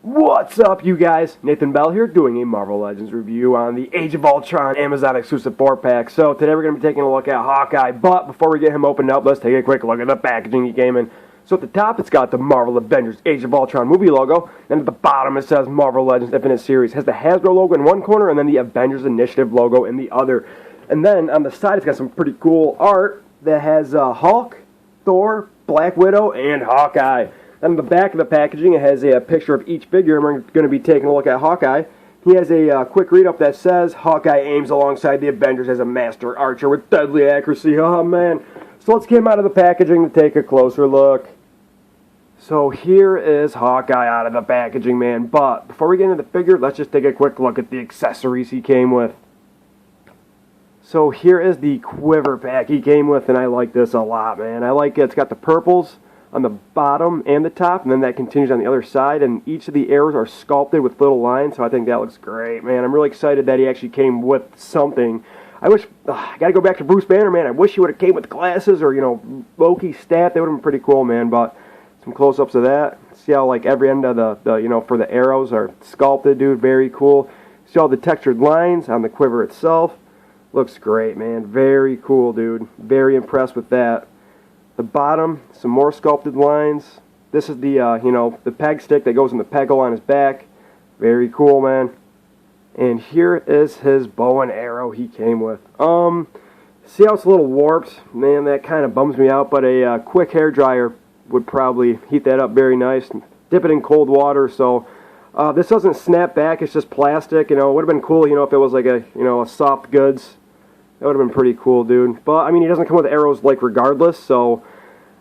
What's up, you guys? Nathan Bell here, doing a Marvel Legends review on the Age of Ultron Amazon exclusive 4-pack. So today we're going to be taking a look at Hawkeye, but before we get him opened up, let's take a quick look at the packaging he came in. So at the top, it's got the Marvel Avengers Age of Ultron movie logo, and at the bottom it says Marvel Legends Infinite Series. It has the Hasbro logo in one corner, and then the Avengers Initiative logo in the other. And then on the side, it's got some pretty cool art that has Hulk, Thor, Black Widow, and Hawkeye. On the back of the packaging, it has a picture of each figure, and we're going to be taking a look at Hawkeye. He has a quick read-up that says, Hawkeye aims alongside the Avengers as a master archer with deadly accuracy. Oh, man. So let's get him out of the packaging to take a closer look. So here is Hawkeye out of the packaging, man. But before we get into the figure, let's just take a quick look at the accessories he came with. So here is the quiver pack he came with, and I like this a lot, man. I like it. It's got the purples on the bottom and the top, and then that continues on the other side, and each of the arrows are sculpted with little lines, so I think that looks great, man. I'm really excited that he actually came with something. I wish, I gotta go back to Bruce Banner, man. I wish he would have came with glasses or, Loki's staff. That would have been pretty cool, man, but some close-ups of that. See how, every end of the for the arrows are sculpted, dude. Very cool. See all the textured lines on the quiver itself. Looks great, man. Very cool, dude. Very impressed with that. The bottom, some more sculpted lines. This is the, the peg stick that goes in the peg hole on his back. Very cool, man. And here is his bow and arrow he came with. See how it's a little warped? Man, that kind of bums me out, but a quick hair dryer would probably heat that up very nice. Dip it in cold water, so this doesn't snap back. It's just plastic. It would have been cool, if it was like a soft goods. That would have been pretty cool, dude. But, I mean, he doesn't come with arrows, regardless, so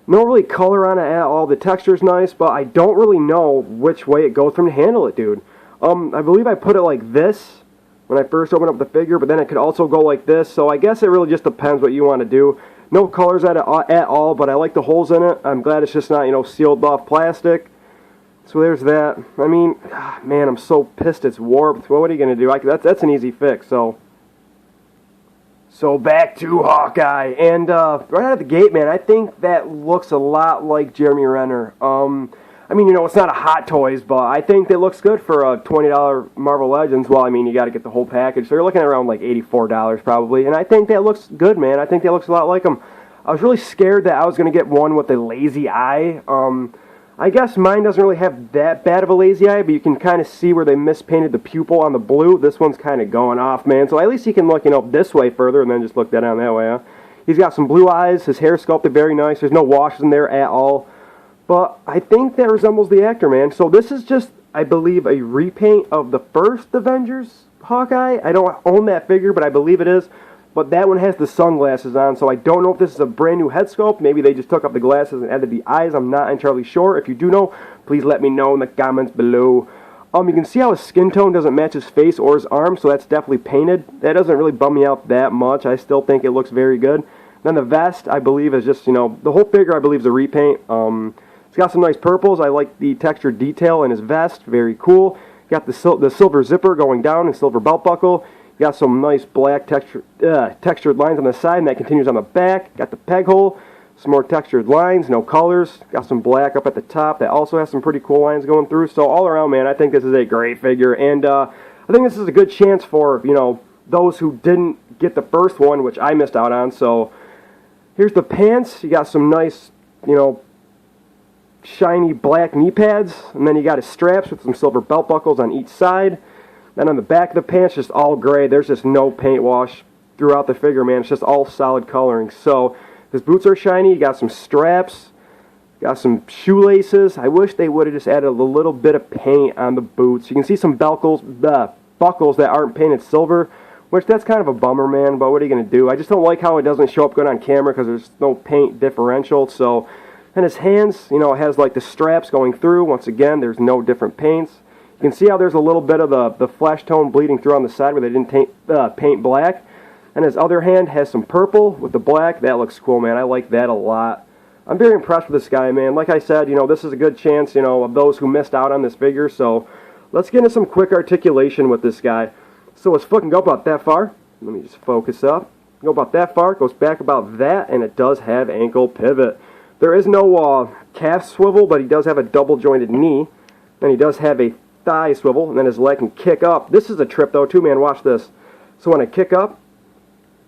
no really color on it at all. The texture's nice, but I don't really know which way it goes from to handle it, dude. I believe I put it like this when I first opened up the figure, but then it could also go like this, so I guess it really just depends what you want to do. No colors at all, but I like the holes in it. I'm glad it's just not, sealed off plastic. So there's that. I mean, man, I'm so pissed it's warped. Well, what are you going to do? That's an easy fix, So back to Hawkeye, and right out of the gate, man, I think that looks a lot like Jeremy Renner. I mean, it's not a Hot Toys, but I think that looks good for a $20 Marvel Legends. Well, I mean, you got to get the whole package, so you're looking at around $84 probably, and I think that looks good, man. I think that looks a lot like him. I was really scared that I was going to get one with a lazy eye. I guess mine doesn't really have that bad of a lazy eye, but you can kind of see where they mispainted the pupil on the blue. This one's kind of going off, man. So at least he can look, this way further and then just look that way, huh? He's got some blue eyes. His hair sculpted very nice. There's no washes in there at all. But I think that resembles the actor, man. So this is just, I believe, a repaint of the first Avengers Hawkeye. I don't own that figure, but I believe it is. But that one has the sunglasses on, so I don't know if this is a brand new head sculpt. Maybe they just took off the glasses and added the eyes. I'm not entirely sure. If you do know, please let me know in the comments below. You can see how his skin tone doesn't match his face or his arms, so that's definitely painted. That doesn't really bum me out that much. I still think it looks very good. Then the vest, I believe, is just, the whole figure, I believe, is a repaint. It's got some nice purples. I like the textured detail in his vest. Very cool. Got the silver zipper going down and silver belt buckle. Got some nice black textured lines on the side, and that continues on the back. Got the peg hole, some more textured lines, no colors. Got some black up at the top that also has some pretty cool lines going through. So all around, man, I think this is a great figure, and I think this is a good chance for, those who didn't get the first one, which I missed out on. So here's the pants. You got some nice, shiny black knee pads, and then you got his straps with some silver belt buckles on each side. Then on the back of the pants, just all gray. There's just no paint wash throughout the figure, man. It's just all solid coloring. So his boots are shiny. You got some straps. Got some shoelaces. I wish they would have just added a little bit of paint on the boots. You can see some buckles that aren't painted silver, which that's kind of a bummer, man. But what are you going to do? I just don't like how it doesn't show up good on camera because there's no paint differential. So, and his hands, it has the straps going through. Once again, there's no different paints. You can see how there's a little bit of the flesh tone bleeding through on the side where they didn't paint black. And his other hand has some purple with the black. That looks cool, man. I like that a lot. I'm very impressed with this guy, man. Like I said, this is a good chance, of those who missed out on this figure. So let's get into some quick articulation with this guy. So his foot can go about that far. Let me just focus up. Go about that far. It goes back about that, and it does have ankle pivot. There is no calf swivel, but he does have a double jointed knee. And he does have a thigh swivel, and then his leg can kick up. This is a trip, though, too, man. Watch this. So when I kick up,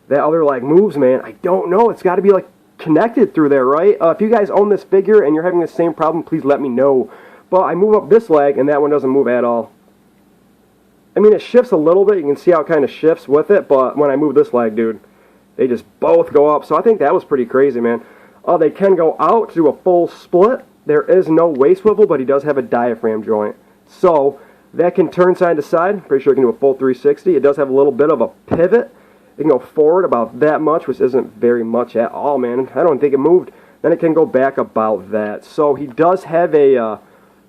that other leg moves, man. I don't know. It's got to be, like, connected through there, right? If you guys own this figure and you're having the same problem, please let me know. But I move up this leg, and that one doesn't move at all. I mean, it shifts a little bit. You can see how it kind of shifts with it, but when I move this leg, dude, they just both go up. So I think that was pretty crazy, man. They can go out to do a full split. There is no waist swivel, but he does have a diaphragm joint. So that can turn side to side. Pretty sure it can do a full 360. It does have a little bit of a pivot. It can go forward about that much, which isn't very much at all, man. I don't think it moved. Then it can go back about that. So he does have a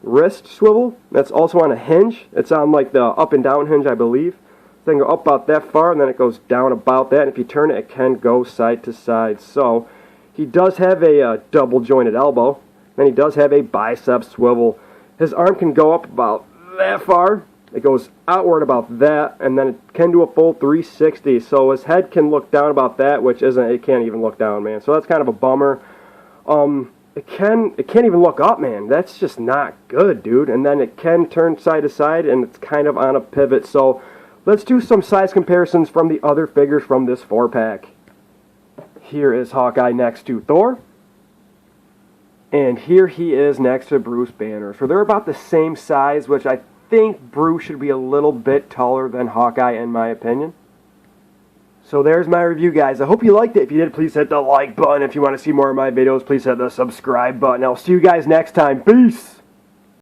wrist swivel that's also on a hinge. It's on like the up and down hinge, I believe. So it can go up about that far, and then it goes down about that. And if you turn it, it can go side to side. So he does have a double jointed elbow. Then he does have a bicep swivel. His arm can go up about that far. It goes outward about that, and then it can do a full 360. So his head can look down about that, which isn't. It can't even look down, man. So that's kind of a bummer. It can't even look up, man. That's just not good, dude. And then it can turn side to side, and it's kind of on a pivot. So let's do some size comparisons from the other figures from this 4-pack. Here is Hawkeye next to Thor. And here he is next to Bruce Banner. So they're about the same size, which I think Bruce should be a little bit taller than Hawkeye in my opinion. So there's my review, guys. I hope you liked it. If you did, please hit the like button. If you want to see more of my videos, please hit the subscribe button. I'll see you guys next time. Peace!